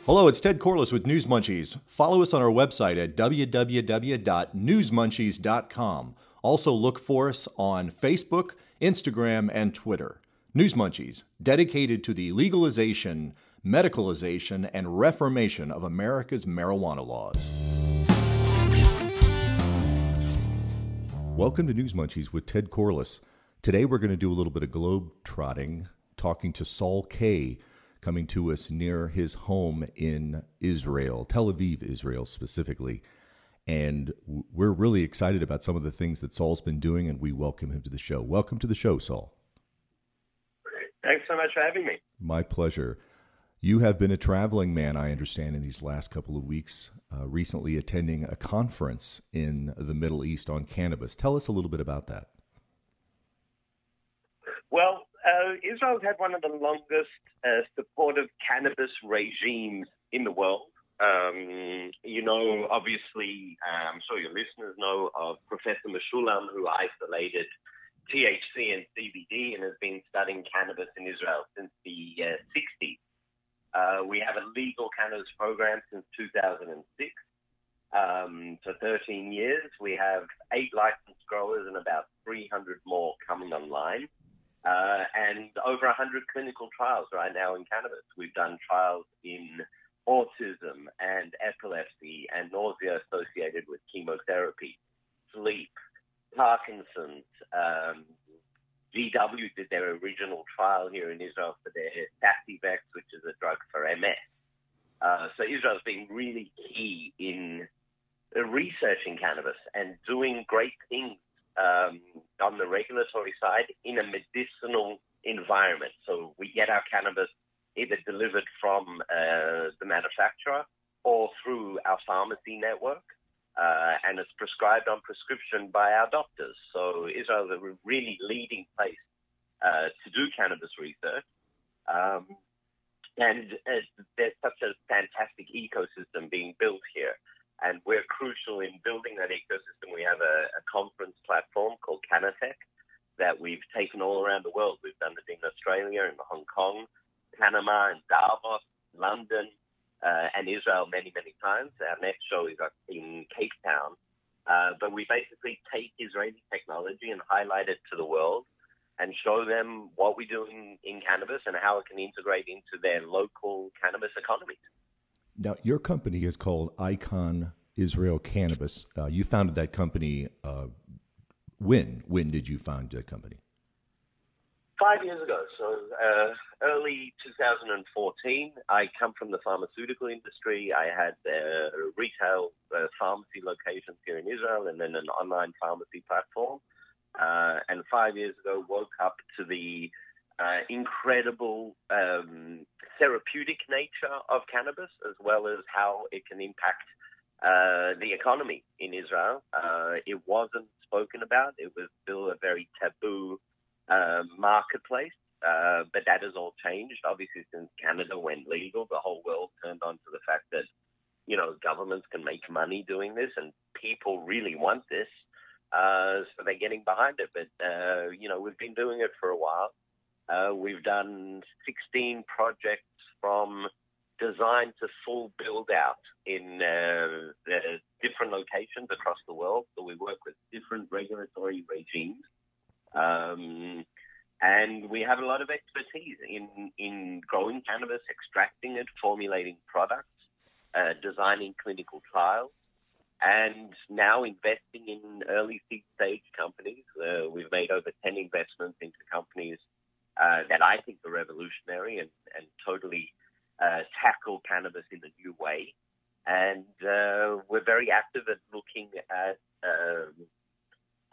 Hello, it's Ted Corliss with News Munchies. Follow us on our website at www.newsmunchies.com. Also look for us on Facebook, Instagram, and Twitter. News Munchies, dedicated to the legalization, medicalization, and reformation of America's marijuana laws. Welcome to News Munchies with Ted Corliss. Today we're going to do a little bit of globe trotting, talking to Saul Kaye, coming to us near his home in Israel, Tel Aviv, Israel specifically. And we're really excited about some of the things that Saul's been doing, and we welcome him to the show. Welcome to the show, Saul. Thanks so much for having me. My pleasure. You have been a traveling man, I understand, in these last couple of weeks, recently attending a conference in the Middle East on cannabis. Tell us a little bit about that. Well, Israel's had one of the longest supportive cannabis regimes in the world. Obviously, I'm sure your listeners know of Professor Meshulam, who isolated THC and CBD and has been studying cannabis in Israel since the 60s. We have a legal cannabis program since 2006. For 13 years, we have 8 licensed growers and about 300 more coming online. And over 100 clinical trials right now in cannabis. We've done trials in autism and epilepsy and nausea associated with chemotherapy, sleep, Parkinson's. GW did their original trial here in Israel for their Sativex, which is a drug for MS. So Israel's been really key in researching cannabis and doing great things on the regulatory side in a medicinal environment. So we get our cannabis either delivered from the manufacturer or through our pharmacy network, and it's prescribed on prescription by our doctors. So Israel is a really leading place to do cannabis research. And there's such a fantastic ecosystem being built here. And we're crucial in building that ecosystem. We have a conference platform called Cannatech that we've taken all around the world. We've done it in Australia, in Hong Kong, Panama, and Davos, London, and Israel many, many times. Our next show is in Cape Town. But we basically take Israeli technology and highlight it to the world and show them what we do in cannabis and how it can integrate into their local cannabis economies. Now, your company is called Icon Israel Cannabis. You founded that company. When did you found that company? 5 years ago. So early 2014. I come from the pharmaceutical industry. I had retail pharmacy locations here in Israel and then an online pharmacy platform. And 5 years ago, woke up to the incredible therapeutic nature of cannabis, as well as how it can impact the economy in Israel. It wasn't spoken about. It was still a very taboo marketplace, but that has all changed. Obviously, since Canada went legal, the whole world turned on to the fact that, governments can make money doing this, and people really want this, so they're getting behind it. But, we've been doing it for a while. We've done 16 projects from design to full build out in different locations across the world. So we work with different regulatory regimes. And we have a lot of expertise in growing cannabis, extracting it, formulating products, designing clinical trials, and now investing in early seed stage companies. We've made over 10 investments into companies that I think are revolutionary and totally tackle cannabis in a new way. And we're very active at looking at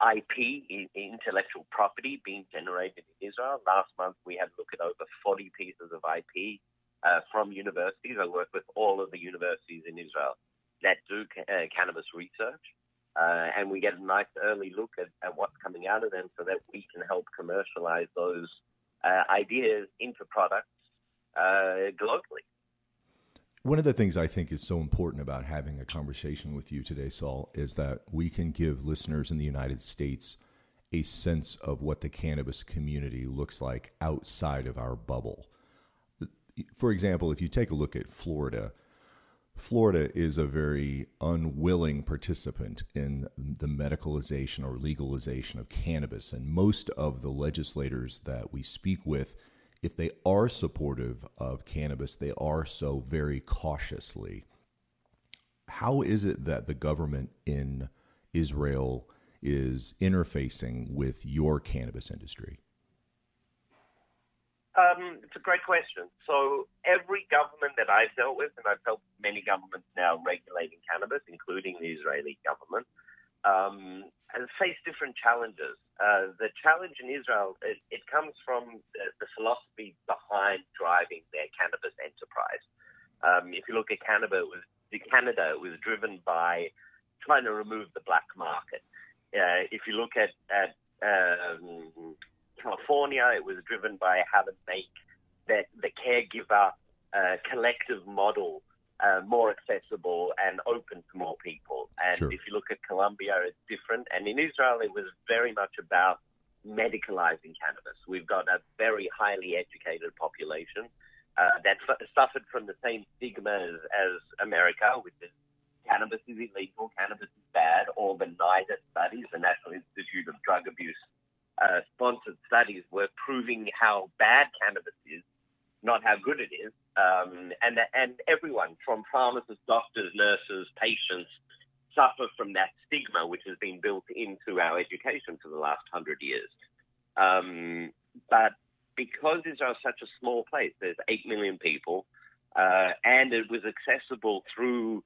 IP, intellectual property, being generated in Israel. Last month, we had a look at over 40 pieces of IP from universities. I work with all of the universities in Israel that do cannabis research. And we get a nice early look at what's coming out of them so that we can help commercialize those ideas into products globally. One of the things I think is so important about having a conversation with you today, Saul, is that we can give listeners in the United States a sense of what the cannabis community looks like outside of our bubble. for example, if you take a look at Florida, Florida is a very unwilling participant in the medicalization or legalization of cannabis. And most of the legislators that we speak with, if they are supportive of cannabis, they are so very cautiously. How is it that the government in Israel is interfacing with your cannabis industry? It's a great question. So every government that I've dealt with, and I've helped many governments now regulating cannabis, including the Israeli government, has faced different challenges. The challenge in Israel, it comes from the philosophy behind driving their cannabis enterprise. If you look at Canada, it was driven by trying to remove the black market. If you look at California, it was driven by how to make the caregiver collective model more accessible and open to more people. And Sure. if you look at Colombia, it's different. And in Israel, it was very much about medicalizing cannabis. We've got a very highly educated population that suffered from the same stigma as America, which is cannabis is illegal, cannabis is bad. All the NIDA studies, the National Institute of Drug Abuse, sponsored studies were proving how bad cannabis is, not how good it is. And everyone, from pharmacists, doctors, nurses, patients, suffer from that stigma, which has been built into our education for the last 100 years. But because Israel is such a small place, there's 8 million people, and it was accessible through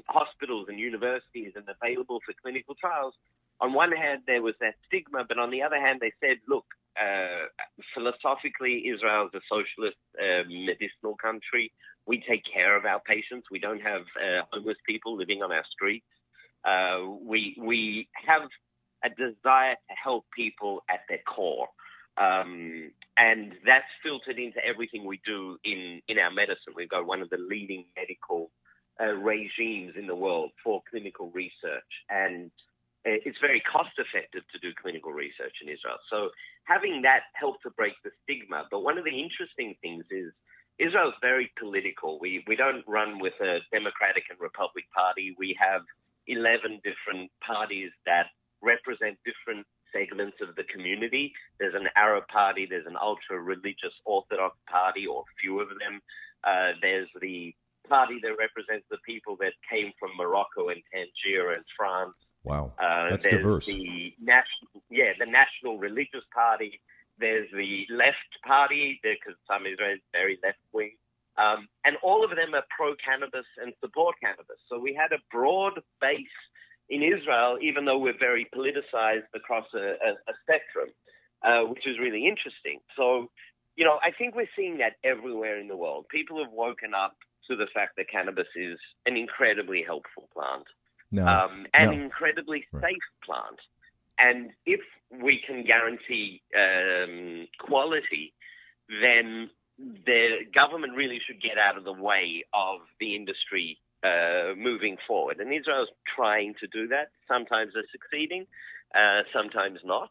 hospitals and universities and available for clinical trials. On one hand, there was that stigma, but on the other hand, they said, look, philosophically, Israel is a socialist medicinal country. We take care of our patients. We don't have homeless people living on our streets. We have a desire to help people at their core. And that's filtered into everything we do in our medicine. We've got one of the leading medical regimes in the world for clinical research. And it's very cost-effective to do clinical research in Israel. So having that helped to break the stigma. But one of the interesting things is Israel is very political. We don't run with a Democratic and Republican Party. We have 11 different parties that represent different segments of the community. There's an Arab party. There's an ultra-religious Orthodox party, or a few of them. There's the party that represents the people that came from Morocco and Tangier and France. Wow, that's diverse. The National Religious Party. There's the Left Party, because some Israel is very left-wing. And all of them are pro-cannabis and support cannabis. So we had a broad base in Israel, even though we're very politicized across a spectrum, which is really interesting. So, I think we're seeing that everywhere in the world. People have woken up to the fact that cannabis is an incredibly helpful plant. Incredibly safe plant. And if we can guarantee quality, then the government really should get out of the way of the industry moving forward. And Israel's trying to do that. Sometimes they're succeeding, sometimes not.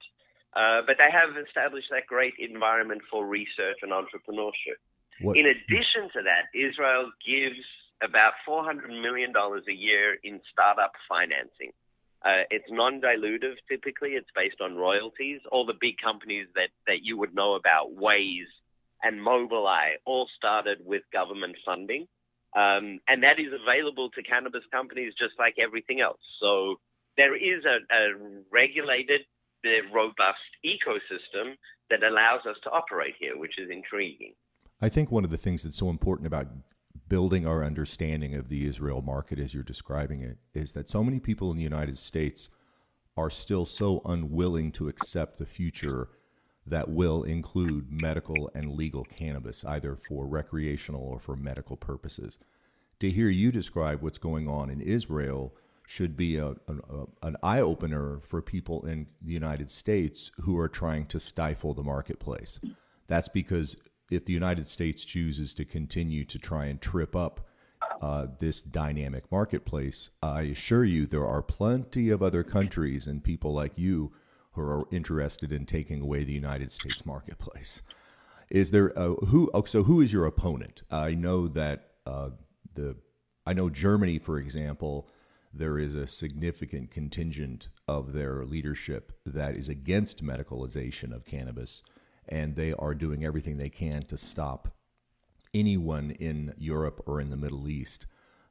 But they have established that great environment for research and entrepreneurship. In addition to that, Israel gives about $400 million a year in startup financing. It's non-dilutive, typically. It's based on royalties. All the big companies that you would know about, Waze and Mobileye, all started with government funding. And that is available to cannabis companies just like everything else. So there is a regulated, robust ecosystem that allows us to operate here, which is intriguing. I think one of the things that's so important about building our understanding of the Israel market as you're describing it is that so many people in the United States are still so unwilling to accept the future that will include medical and legal cannabis, either for recreational or for medical purposes. To hear you describe what's going on in Israel should be an eye-opener for people in the United States who are trying to stifle the marketplace. That's because if the United States chooses to continue to try and trip up this dynamic marketplace, I assure you there are plenty of other countries and people like you who are interested in taking away the United States marketplace. Is there who is your opponent? I know that I know Germany, for example, there is a significant contingent of their leadership that is against medicalization of cannabis, and they are doing everything they can to stop anyone in Europe or in the Middle East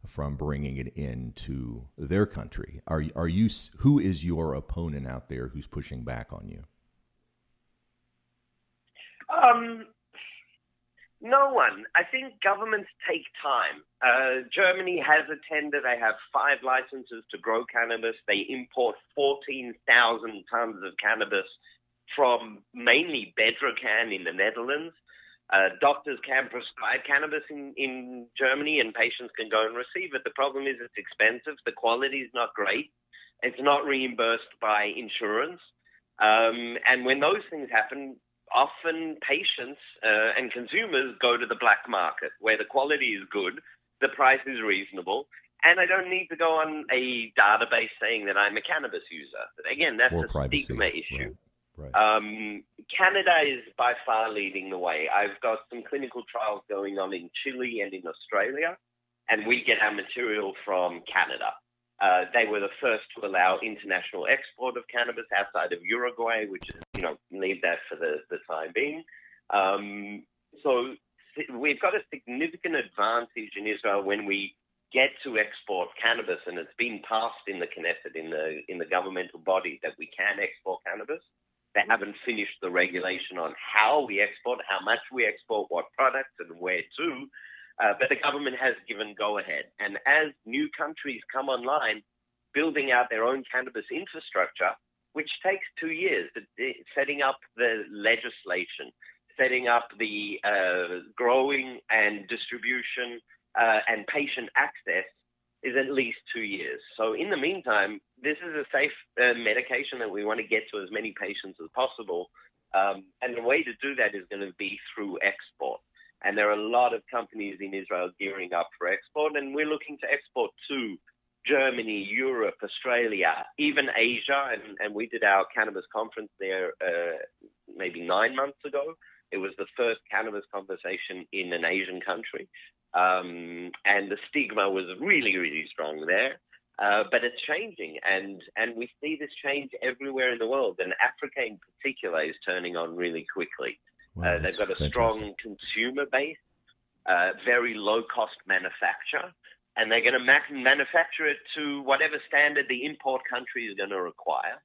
from bringing it into their country. Are you? Who is your opponent out there who's pushing back on you? No one. I think governments take time. Germany has a tender. They have 5 licenses to grow cannabis. They import 14,000 tons of cannabis from mainly Bedrocan in the Netherlands. Doctors can prescribe cannabis in Germany, and patients can go and receive it. The problem is it's expensive. The quality is not great. It's not reimbursed by insurance. And when those things happen, often patients and consumers go to the black market where the quality is good, the price is reasonable, and I don't need to go on a database saying that I'm a cannabis user. But again, that's a privacy. Stigma issue. Right. Canada is by far leading the way. I've got some clinical trials going on in Chile and in Australia, and we get our material from Canada. They were the first to allow international export of cannabis outside of Uruguay, which is, leave that for the time being. So we've got a significant advantage in Israel when we get to export cannabis, and it's been passed in the Knesset, in the governmental body, that we can export cannabis. They haven't finished the regulation on how we export, how much we export, what products, and where to. But the government has given go-ahead. And as new countries come online, building out their own cannabis infrastructure, which takes 2 years, setting up the legislation, setting up the growing and distribution and patient access, is at least 2 years. So in the meantime, this is a safe medication that we want to get to as many patients as possible. And the way to do that is going to be through export. And there are a lot of companies in Israel gearing up for export, and we're looking to export to Germany, Europe, Australia, even Asia. And we did our cannabis conference there maybe 9 months ago. It was the first cannabis conversation in an Asian country. And the stigma was really, really strong there. But it's changing, and we see this change everywhere in the world. And Africa in particular is turning on really quickly. Wow, they've got a strong consumer base, very low-cost manufacture, and they're going to manufacture it to whatever standard the import country is going to require,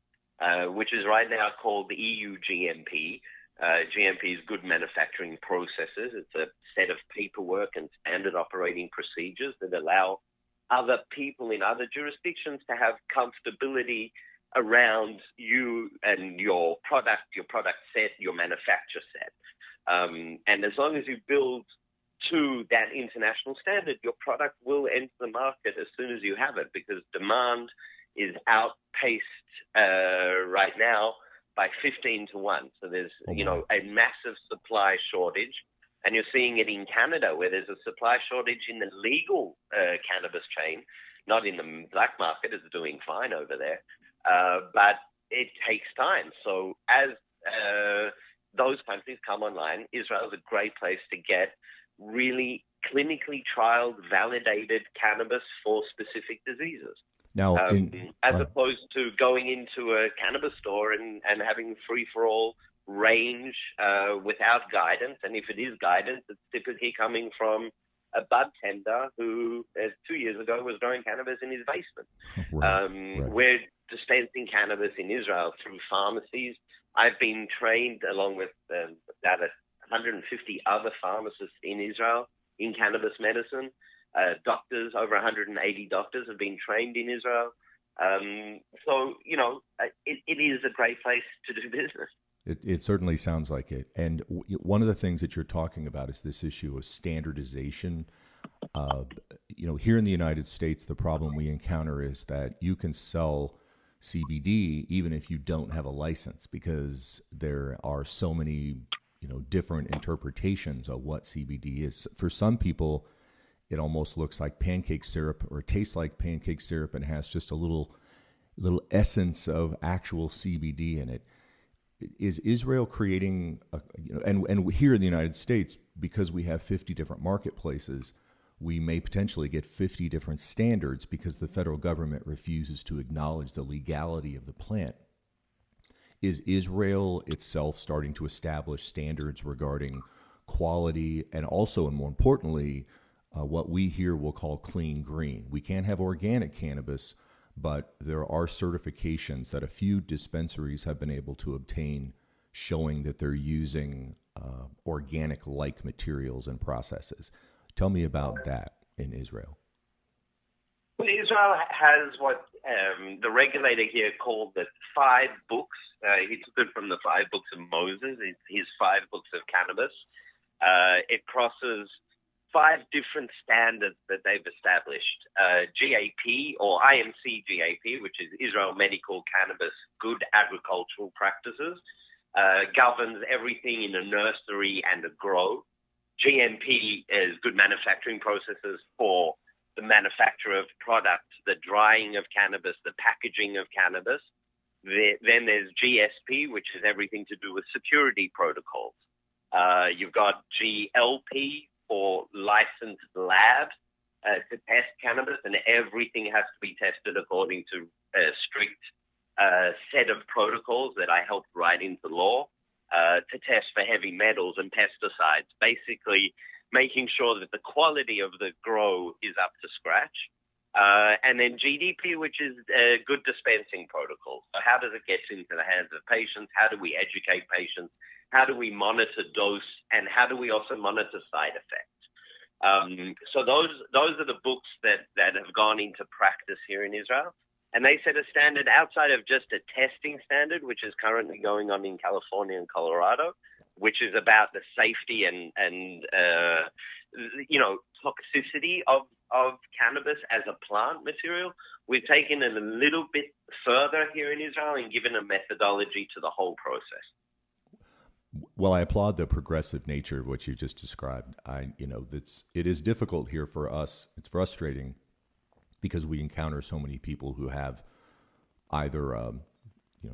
which is right now called the EU GMP. GMP is Good Manufacturing Processes. It's a set of paperwork and standard operating procedures that allow other people in other jurisdictions to have comfortability around you and your product set, your manufacture set. And as long as you build to that international standard, your product will enter the market as soon as you have it, because demand is outpaced right now by 15 to 1. So there's, a massive supply shortage. And you're seeing it in Canada, where there's a supply shortage in the legal cannabis chain, not in the black market. It's doing fine over there. But it takes time. So as those countries come online, Israel is a great place to get really clinically trialed, validated cannabis for specific diseases. Now, as opposed to going into a cannabis store and having free-for-all range without guidance. And if it is guidance, it's typically coming from a bud tender who, 2 years ago, was growing cannabis in his basement. Right. We're dispensing cannabis in Israel through pharmacies. I've been trained along with about 150 other pharmacists in Israel in cannabis medicine. Doctors, over 180 doctors have been trained in Israel. So, it is a great place to do business. It certainly sounds like it. And one of the things that you're talking about is this issue of standardization. Here in the United States, the problem we encounter is that you can sell CBD even if you don't have a license, because there are so many, different interpretations of what CBD is. For some people, it almost looks like pancake syrup or tastes like pancake syrup and has just a little essence of actual CBD in it. is Israel creating, and here in the United States, because we have 50 different marketplaces, we may potentially get 50 different standards because the federal government refuses to acknowledge the legality of the plant. Is Israel itself starting to establish standards regarding quality and also, and more importantly, what we here will call clean green? We can't have organic cannabis, but there are certifications that a few dispensaries have been able to obtain showing that they're using organic-like materials and processes. Tell me about that in Israel. Well, Israel has what the regulator here called the 5 books. He took it from the 5 books of Moses, his 5 books of cannabis. It crosses 5 different standards that they've established. GAP or IMC GAP, which is Israel Medical Cannabis Good Agricultural Practices, governs everything in a nursery and a grow. GMP is good manufacturing processes for the manufacture of products, the drying of cannabis, the packaging of cannabis. Then there's GSP, which is everything to do with security protocols. You've got GLP for licensed labs to test cannabis, and everything has to be tested according to a strict set of protocols that I helped write into law to test for heavy metals and pesticides, basically making sure that the quality of the grow is up to scratch. And then GDP, which is good dispensing protocols. So how does it get into the hands of patients? How do we educate patients? How do we monitor dose? And how do we also monitor side effects? So those are the books that have gone into practice here in Israel. And they set a standard outside of just a testing standard, which is currently going on in California and Colorado, which is about the safety and toxicity of cannabis as a plant material. We've taken it a little bit further here in Israel and given a methodology to the whole process. Well, I applaud the progressive nature of what you just described. It is difficult here for us. It's frustrating because we encounter so many people who have either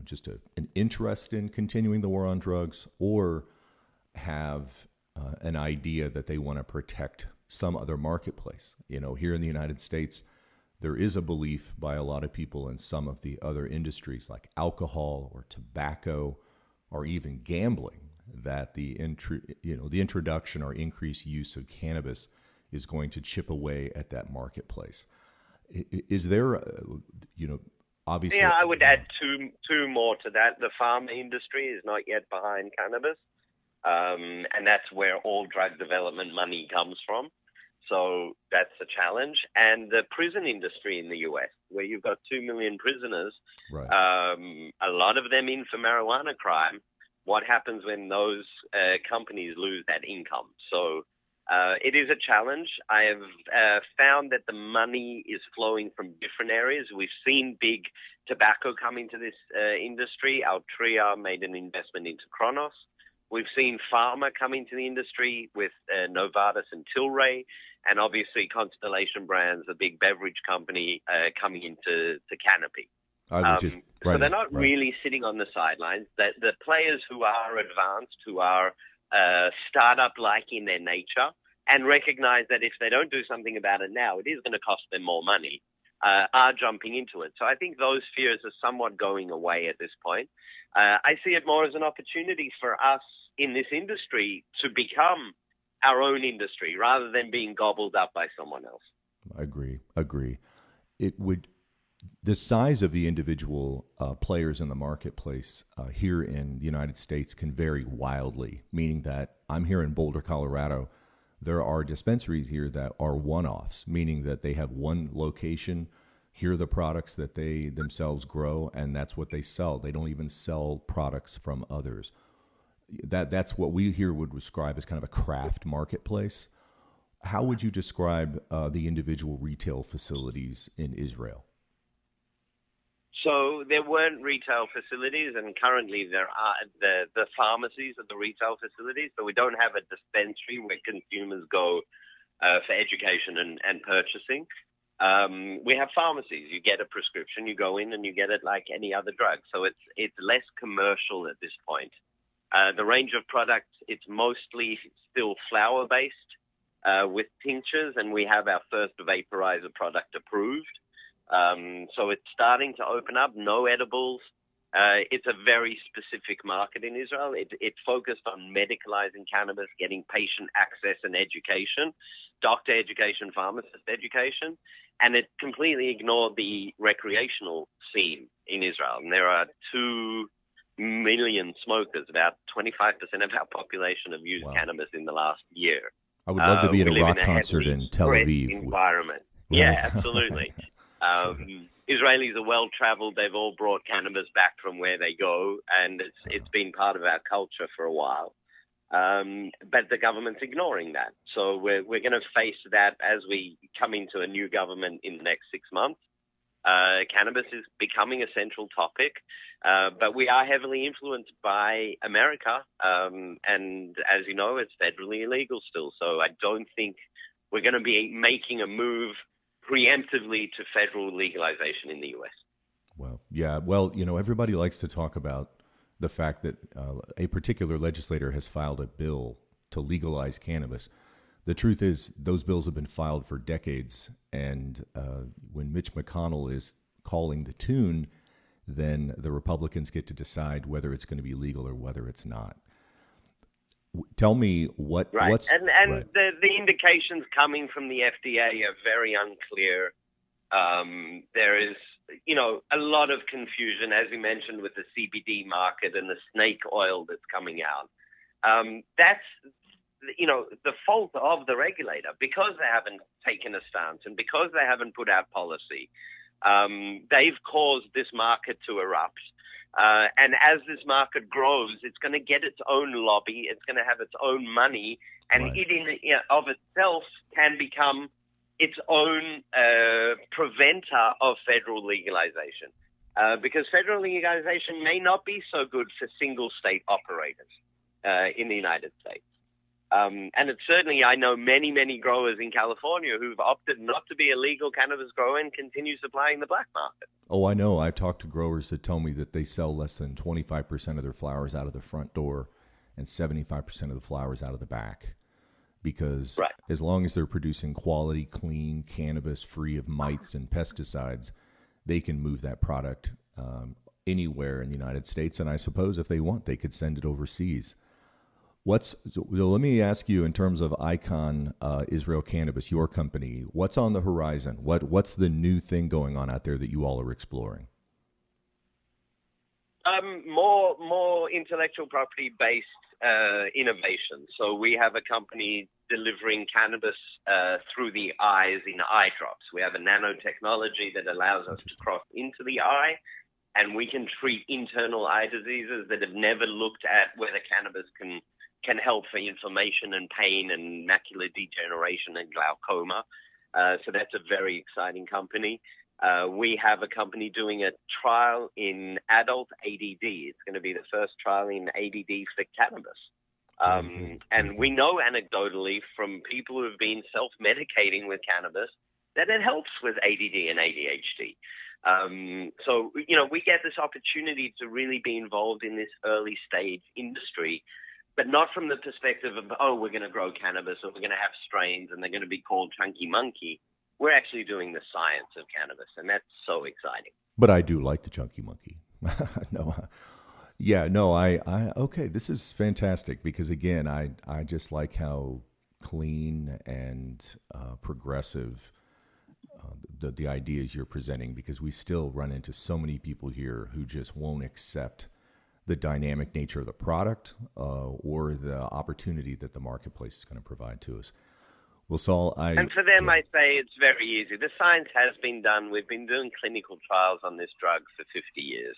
just an interest in continuing the war on drugs, or have an idea that they want to protect some other marketplace. Here in the United States, there is a belief by a lot of people in some of the other industries like alcohol or tobacco or even gambling that the introduction or increased use of cannabis is going to chip away at that marketplace. Is there, obviously... Yeah, I would add two more to that. The pharma industry is not yet behind cannabis, and that's where all drug development money comes from. So that's a challenge. And the prison industry in the U.S., where you've got 2 million prisoners, right. A lot of them in for marijuana crime. What happens when those companies lose that income? So it is a challenge. I have found that the money is flowing from different areas. We've seen big tobacco come into this industry. Altria made an investment into Kronos. We've seen pharma come into the industry with Novartis and Tilray, and obviously Constellation Brands, a big beverage company, coming into Canopy. So they're not really sitting on the sidelines. The players who are advanced, who are startup-like in their nature, and recognize that if they don't do something about it now, it is going to cost them more money, are jumping into it. So I think those fears are somewhat going away at this point. I see it more as an opportunity for us in this industry to become our own industry rather than being gobbled up by someone else. I agree. The size of the individual players in the marketplace here in the United States can vary wildly, meaning that I'm here in Boulder, Colorado. There are dispensaries here that are one-offs, meaning that they have one location. Here are the products that they themselves grow, and that's what they sell. They don't even sell products from others. That's what we here would describe as kind of a craft marketplace. How would you describe the individual retail facilities in Israel? So there weren't retail facilities, and currently there are the pharmacies are the retail facilities. So we don't have a dispensary where consumers go for education and purchasing. We have pharmacies. You get a prescription, you go in and you get it like any other drug. So it's less commercial at this point. The range of products, it's mostly still flower-based with tinctures, and we have our first vaporizer product approved. So it's starting to open up. No edibles. It's a very specific market in Israel. It focused on medicalizing cannabis, getting patient access and education, doctor education, pharmacist education, and it completely ignored the recreational scene in Israel. And there are 2 million smokers. About 25% of our population have used cannabis in the last year. I would love to be at a rock concert in Tel Aviv. Environment. Yeah, absolutely. Israelis are well-traveled. They've all brought cannabis back from where they go, and it's been part of our culture for a while. But the government's ignoring that. So we're going to face that as we come into a new government in the next 6 months. Cannabis is becoming a central topic, but we are heavily influenced by America. And as you know, it's federally illegal still. So I don't think we're going to be making a move preemptively to federal legalization in the U.S. Well, yeah. Well, everybody likes to talk about the fact that a particular legislator has filed a bill to legalize cannabis. The truth is, those bills have been filed for decades, and when Mitch McConnell is calling the tune, then the Republicans get to decide whether it's going to be legal or whether it's not. Tell me what's and right. The indications coming from the FDA are very unclear. There is, a lot of confusion, as you mentioned, with the CBD market and the snake oil that's coming out. That's, the fault of the regulator, because they haven't taken a stance and because they haven't put out policy. They've caused this market to erupt. And as this market grows, it's going to get its own lobby. It's going to have its own money, and it in of itself can become its own preventer of federal legalization. Because federal legalization may not be so good for single state operators in the United States. And it's certainly, I know many growers in California who've opted not to be a legal cannabis grower and continue supplying the black market. Oh, I know. I've talked to growers that tell me that they sell less than 25% of their flowers out of the front door and 75% of the flowers out of the back. Because as long as they're producing quality, clean cannabis free of mites and pesticides, they can move that product anywhere in the United States. And I suppose if they want, they could send it overseas. Let me ask you, in terms of Icon Israel Cannabis, your company, what's on the horizon? What's the new thing going on out there that you all are exploring? More intellectual property based innovation. So we have a company delivering cannabis through the eyes in eye drops. We have a nanotechnology that allows us to cross into the eye, and we can treat internal eye diseases that have never looked at whether cannabis can help for inflammation and pain and macular degeneration and glaucoma. So that's a very exciting company. We have a company doing a trial in adult ADD. It's going to be the first trial in ADD for cannabis. And we know anecdotally from people who have been self-medicating with cannabis that it helps with ADD and ADHD. So, we get this opportunity to really be involved in this early stage industry, but not from the perspective of, we're going to grow cannabis or we're going to have strains and they're going to be called Chunky Monkey. We're actually doing the science of cannabis, and that's so exciting. But I do like the Chunky Monkey. Okay, this is fantastic because, again, I just like how clean and progressive the ideas you're presenting, because we still run into so many people here who just won't accept the dynamic nature of the product or the opportunity that the marketplace is going to provide to us. Well, Saul, and for them, I say it's very easy. The science has been done. We've been doing clinical trials on this drug for 50 years.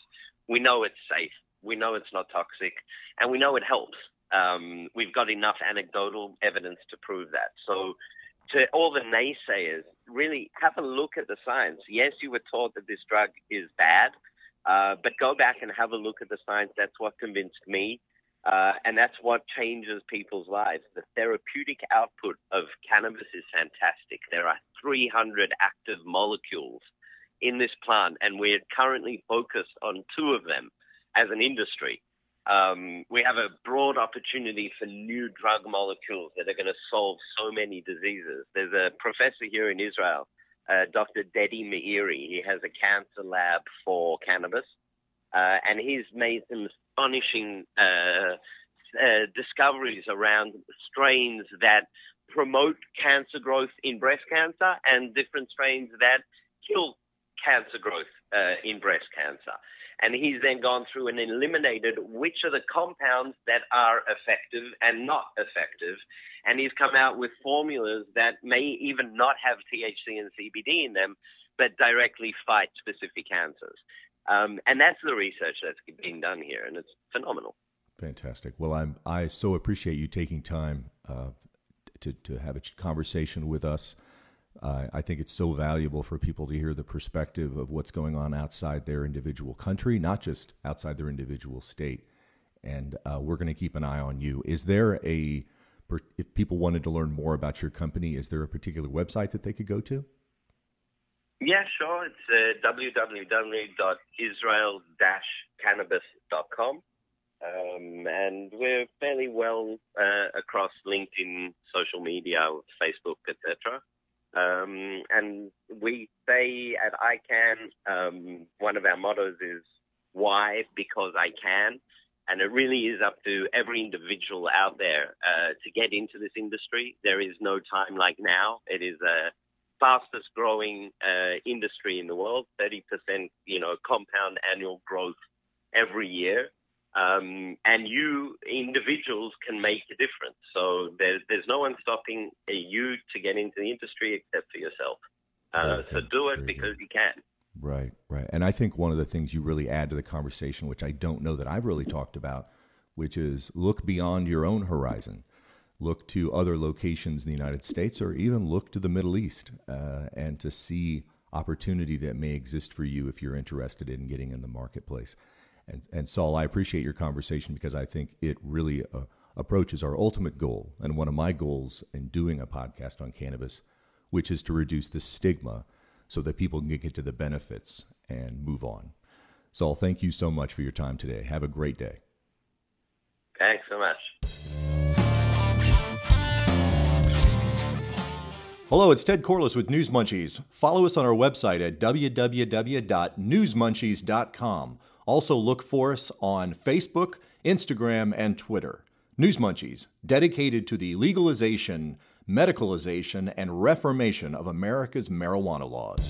We know it's safe. We know it's not toxic, and we know it helps. We've got enough anecdotal evidence to prove that. So to all the naysayers, really have a look at the science. Yes, you were taught that this drug is bad, but go back and have a look at the science. That's what convinced me. And that's what changes people's lives. The therapeutic output of cannabis is fantastic. There are 300 active molecules in this plant, and we're currently focused on 2 of them as an industry. We have a broad opportunity for new drug molecules that are going to solve so many diseases. There's a professor here in Israel, Dr. Dedi Meiri. He has a cancer lab for cannabis, and he's made some astonishing discoveries around strains that promote cancer growth in breast cancer and different strains that kill cancer growth in breast cancer. And he's then gone through and eliminated which are the compounds that are effective and not effective. And he's come out with formulas that may even not have THC and CBD in them, but directly fight specific cancers. And that's the research that's being done here, and it's phenomenal. Fantastic. Well, I so appreciate you taking time to have a conversation with us. I think it's so valuable for people to hear the perspective of what's going on outside their individual country, not just outside their individual state. And we're going to keep an eye on you. Is there if people wanted to learn more about your company, is there a particular website that they could go to? Yeah, sure. It's www.israel-cannabis.com. And we're fairly well across LinkedIn, social media, Facebook, etc. And we say at ICANN, one of our mottos is why? Because I can. And it really is up to every individual out there to get into this industry. There is no time like now. It is a fastest growing industry in the world, 30%, compound annual growth every year. And you individuals can make a difference. So there's no one stopping you to get into the industry except for yourself. So do it because you can. Right. And I think one of the things you really add to the conversation, which I don't know that I've really talked about, which is look beyond your own horizon. Look to other locations in the United States, or even look to the Middle East and to see opportunity that may exist for you if you're interested in getting in the marketplace. And Saul, I appreciate your conversation because I think it really approaches our ultimate goal, and one of my goals in doing a podcast on cannabis, which is to reduce the stigma so that people can get to the benefits and move on. Saul, thank you so much for your time today. Have a great day. Thanks so much. Hello, it's Ted Corliss with News Munchies. Follow us on our website at www.newsmunchies.com. Also look for us on Facebook, Instagram, and Twitter. News Munchies, dedicated to the legalization, medicalization, and reformation of America's marijuana laws.